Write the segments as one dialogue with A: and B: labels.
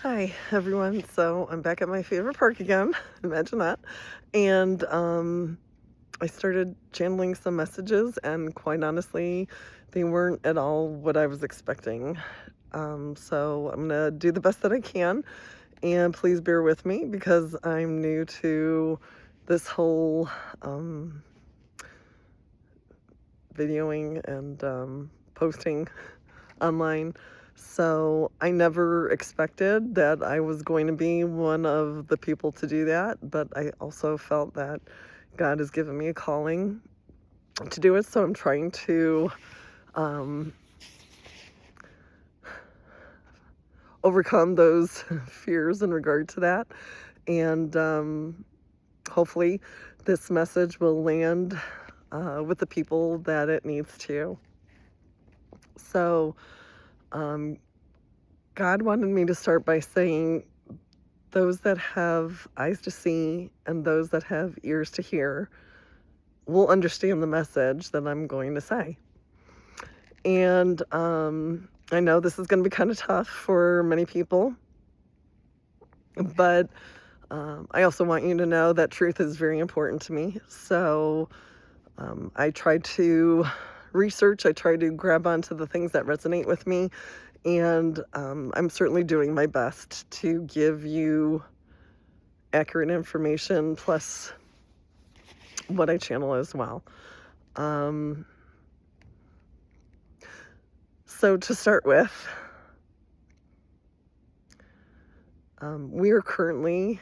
A: Hi, everyone. So I'm back at my favorite park again. Imagine that. And I started channeling some messages, and quite honestly, they weren't at all what I was expecting. So I'm gonna do the best that I can, and please bear with me because I'm new to this whole um, videoing and posting online. So I never expected that I was going to be one of the people to do that, but I also felt that God has given me a calling to do it. So I'm trying to um, overcome those fears in regard to that. And hopefully, this message will land with the people that it needs to. So, um, God wanted me to start by saying, those that have eyes to see and those that have ears to hear will understand the message that I'm going to say. And I know this is going to be kind of tough for many people, but I also want you to know that truth is very important to me. So I try to research, I try to grab onto the things that resonate with me, and I'm certainly doing my best to give you accurate information plus what I channel as well. Um, so to start with, we are currently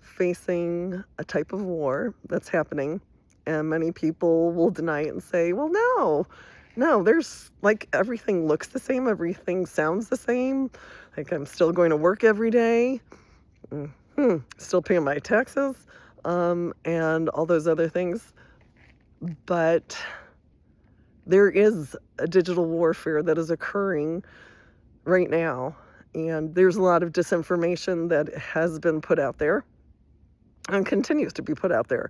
A: facing a type of war that's happening, and many people will deny it and say, well, no, there's like everything looks the same, everything sounds the same, like I'm still going to work every day, still paying my taxes, and all those other things. But there is a digital warfare that is occurring right now, and there's a lot of disinformation that has been put out there and continues to be put out there.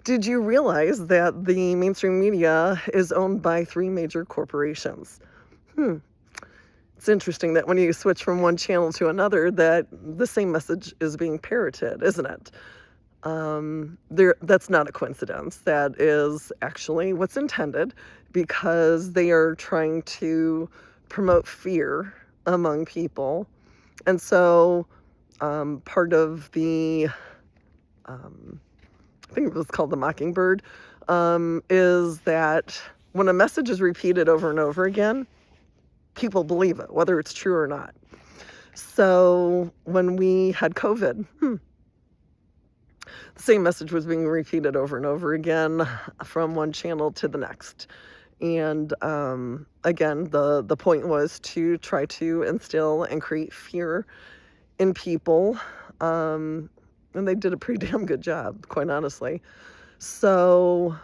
A: Did you realize that the mainstream media is owned by 3 major corporations? It's interesting that when you switch from one channel to another, that the same message is being parroted, isn't it? That's not a coincidence. That is actually what's intended, because they are trying to promote fear among people. And so part of the I think it was called the Mockingbird, is that when a message is repeated over and over again, people believe it, whether it's true or not. So when we had COVID, the same message was being repeated over and over again from one channel to the next. And again, the point was to try to instill and create fear in people. And they did a pretty damn good job, quite honestly. So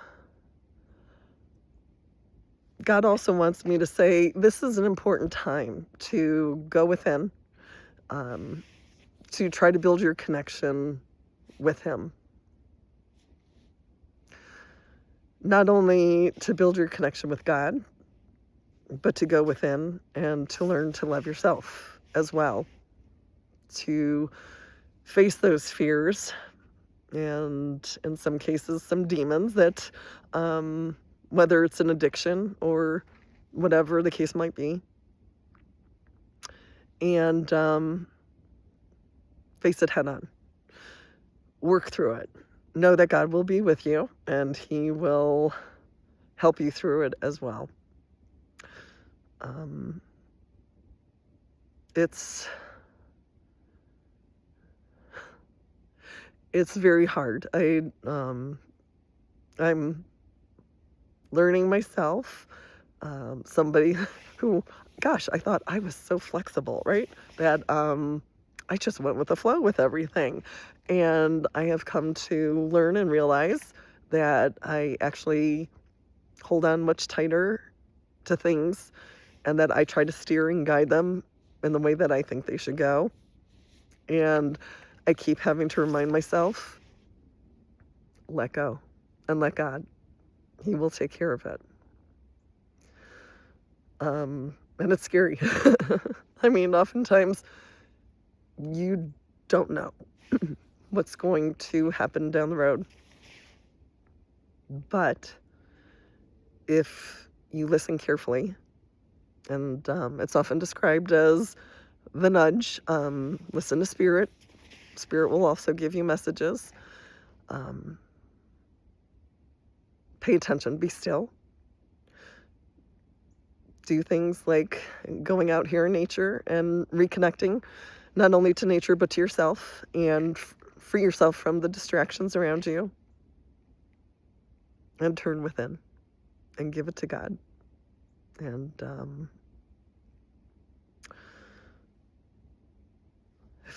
A: God also wants me to say this is an important time to go within, to try to build your connection with Him. Not only to build your connection with God, but to go within and to learn to love yourself as well. To face those fears and, in some cases, some demons that, whether it's an addiction or whatever the case might be, and face it head on. Work through it. Know that God will be with you and He will help you through it as well. It's very hard. I'm learning myself. Somebody who, gosh, I thought I was so flexible, right? That I just went with the flow with everything. And I have come to learn and realize that I actually hold on much tighter to things, and that I try to steer and guide them in the way that I think they should go. And I keep having to remind myself, let go and let God. He will take care of it. And it's scary. I mean, oftentimes You don't know what's going to happen down the road. But if you listen carefully, and it's often described as the nudge, listen to spirit. Spirit will also give you messages. Um, Pay attention, be still. Do things like going out here in nature and reconnecting not only to nature but to yourself, and free yourself from the distractions around you, and turn within and give it to God. And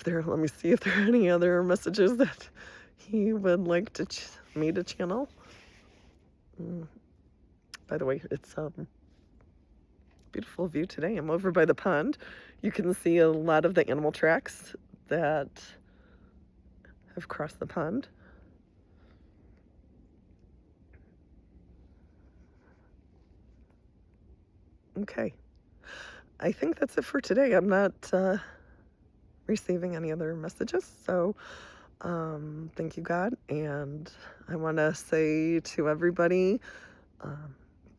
A: let me see if there are any other messages that he would like me to channel. By the way, it's beautiful view today. I'm over by the pond. You can see a lot of the animal tracks that have crossed the pond. Okay. I think that's it for today. I'm not receiving any other messages, so thank you, God. And I want to say to everybody,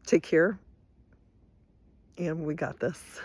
A: take care, and we got this.